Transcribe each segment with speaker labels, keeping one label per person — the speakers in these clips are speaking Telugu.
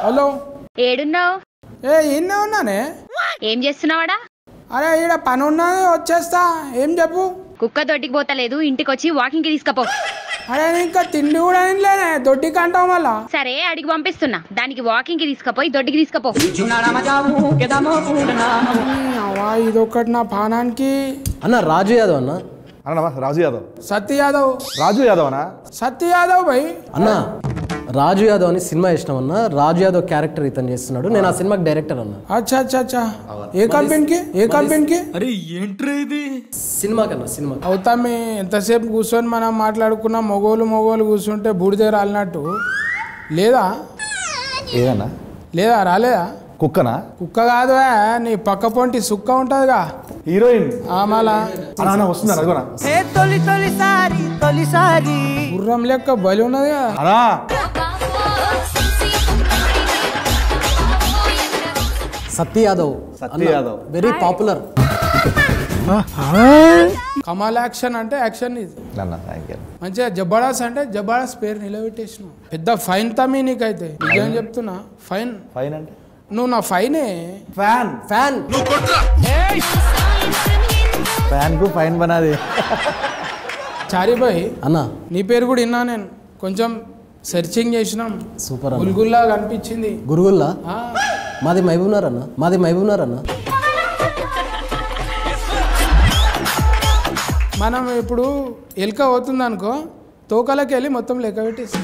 Speaker 1: హలో
Speaker 2: ఏడున్నావు?
Speaker 1: ఈయనే ఉన్నానే.
Speaker 2: ఏం చేస్తున్నావాడా?
Speaker 1: అరే ఈడ పని ఉన్నది వచ్చేస్తా. ఏం చెప్పు?
Speaker 2: కుక్క దొడ్డికి పోతలేదు, ఇంటికి వచ్చి వాకింగ్ కి తీసుకపో.
Speaker 1: అరే ఇంకా తిండి కూడా తినలేనే, దొడ్డికి అంటావు మళ్ళా.
Speaker 2: సరే అడిగి పంపిస్తున్నా, దానికి వాకింగ్ కి తీసుకపోయి దొడ్డికి తీసుకపో.
Speaker 1: ఇదొకటి నా పానానికి.
Speaker 3: అన్న రాజు యాదవ్ అన్న.
Speaker 4: అన్న రాజు యాదవ్.
Speaker 1: సత్య యాదవ్.
Speaker 4: రాజు యాదవ్ అన్నా?
Speaker 1: సత్య యాదవ్ భయ్.
Speaker 3: అన్న రాజు యాదవ్ అని సినిమా ఇష్టం అన్న. రాజు యాదవ్ క్యారెక్టర్ ఇతను చేస్తున్నాడు. నేను ఆ సినిమాకి డైరెక్టర్ అన్న.
Speaker 1: అచ్చా అచ్చా అచ్చా. ఏ కంపెనీకి? ఏ కంపెనీకి?
Speaker 3: అరే ఏంట్రా ఇది? సినిమా కన్నా సినిమా
Speaker 1: అవుతామే. ఎంతసేపు కూర్చొని మనం మాట్లాడుకున్న మొగోలు కూర్చుంటే బూడిదే రాలినట్టు లేదా?
Speaker 4: ఏదన్నా?
Speaker 1: లేదా రాలేదా?
Speaker 4: కుక్కనా?
Speaker 1: కుక్క కాదు, నీ పక్క పొంటి సుక్క ఉంటదిగా,
Speaker 4: హీరోయిన్.
Speaker 1: మళ్ళా
Speaker 4: వస్తున్నారు అదిగోనా?
Speaker 1: గుర్రం లెక్క బలి ఉన్నది కదా.
Speaker 4: అనా
Speaker 3: సత్య యాదవ్.
Speaker 4: సత్య యాదవ్
Speaker 3: వెరీ పాపులర్.
Speaker 1: కమాల్ యాక్షన్ అంటే యాక్షన్ ఇది. మంచిగా జబర్దస్త్ అంటే జబర్దస్త్ పేరు నిలబెట్టేసినావు. పెద్ద ఫైన్ తమ్మి నీకైతే. నిజం చెప్తున్నా. ఫైన్.
Speaker 4: ఫైన్ అంటే
Speaker 1: నువ్వు నా ఫైనే.
Speaker 4: ఫ్యాన్.
Speaker 3: ఫ్యాన్
Speaker 4: ఫ్యాన్ కు ఫైన్ బనాది.
Speaker 1: చారిబాయ్
Speaker 3: అన్న
Speaker 1: నీ పేరు కూడా విన్నా నేను. కొంచెం సెర్చింగ్ చేసినాం.
Speaker 3: సూపర్ అన్న.
Speaker 1: గుల్గుల్లా కనిపించింది.
Speaker 3: గురుగుల్లా? మాది మహబూబ్నగర్ అన్న. మాది మహబూబ్నగర్ అన్న.
Speaker 1: మనం ఇప్పుడు ఎలుక అవుతుంది అనుకో, తోకలకి వెళ్ళి మొత్తం లెక్క పెట్టేసి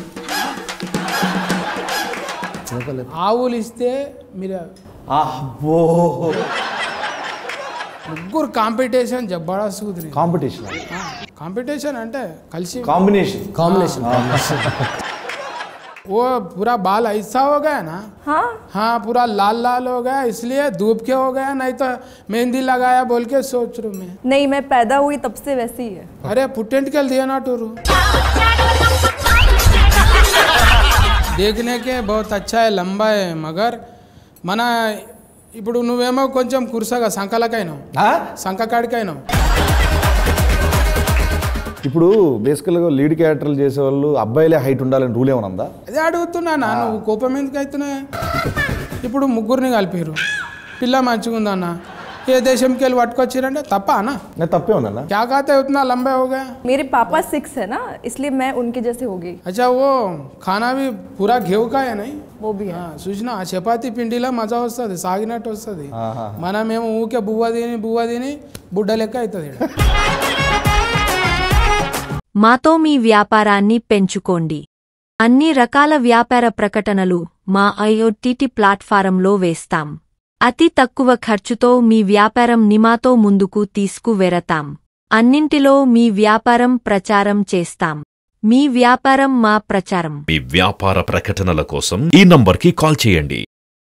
Speaker 1: ఆవులు ఇస్తే మీరు ముగ్గురు కాంపిటీషన్ జబర్దస్త్ కుదిరి. కాంపిటీషన్ అంటే కలిసి
Speaker 3: కాంబినేషన్.
Speaker 1: वो पूरा बाल ऐसा हो गया ना। हाँ पूरा लाल लाल हो गया, इसलिए धूप के हो गया, नहीं तो मेहंदी लगाया बोल के सोच रहा मैं।
Speaker 5: नहीं, मैं पैदा हुई तब से वैसी ही है।
Speaker 1: अरे पुटेंट के दिया ना टूरू। देखने के बहुत अच्छा है, लंबा है, मगर मना ఇప్పుడు నువ్వేమో కొంచెం కురుసగా సంకలకైనావు, సంకకాడికైనావు.
Speaker 4: ఇప్పుడు బేసికల్గా లీడ్ క్యారెక్టర్లు చేసేవాళ్ళు అబ్బాయిలే హైట్ ఉండాలని రూల్ ఏమైనా ఉందా?
Speaker 1: అదే అడుగుతున్నా. నువ్వు కోపం ఎందుకు అవుతున్నా? ఇప్పుడు ముగ్గురిని కలిపారు, పిల్ల మంచిగా ఉందన్న, ఏ దేశంకి వెళ్ళి పట్టుకొచ్చారంటే తప్ప అన్నా?
Speaker 4: తప్పే ఉందన్న.
Speaker 1: क्या कहते हैं उतना लंबा हो गया?
Speaker 5: मेरे पापा 6 है ना, इसलिए मैं उनके जैसे हो गई।
Speaker 1: अच्छा वो खाना भी पूरा घेव का है नहीं?
Speaker 5: वो भी है.
Speaker 1: చూసినా చపాతి పిండిలా మజా వస్తుంది, సాగినట్టు వస్తుంది. మనమేమో ఊకే బువ్వ తిని బుడ్డ లెక్క అవుతుంది.
Speaker 6: మాతో మీ వ్యాపారాన్ని పెంచుకోండి. అన్ని రకాల వ్యాపార ప్రకటనలు మా ఐఓటీటీ ప్లాట్ఫారంలో వేస్తాం. అతి తక్కువ ఖర్చుతో మీ వ్యాపారం నిమాతో ముందుకు తీసుకువెరతాం. అన్నింటిలో మీ వ్యాపారం ప్రచారం చేస్తాం. మీ వ్యాపారం మా ప్రచారం.
Speaker 7: మీ వ్యాపార ప్రకటనల కోసం ఈ నంబర్కి కాల్ చేయండి.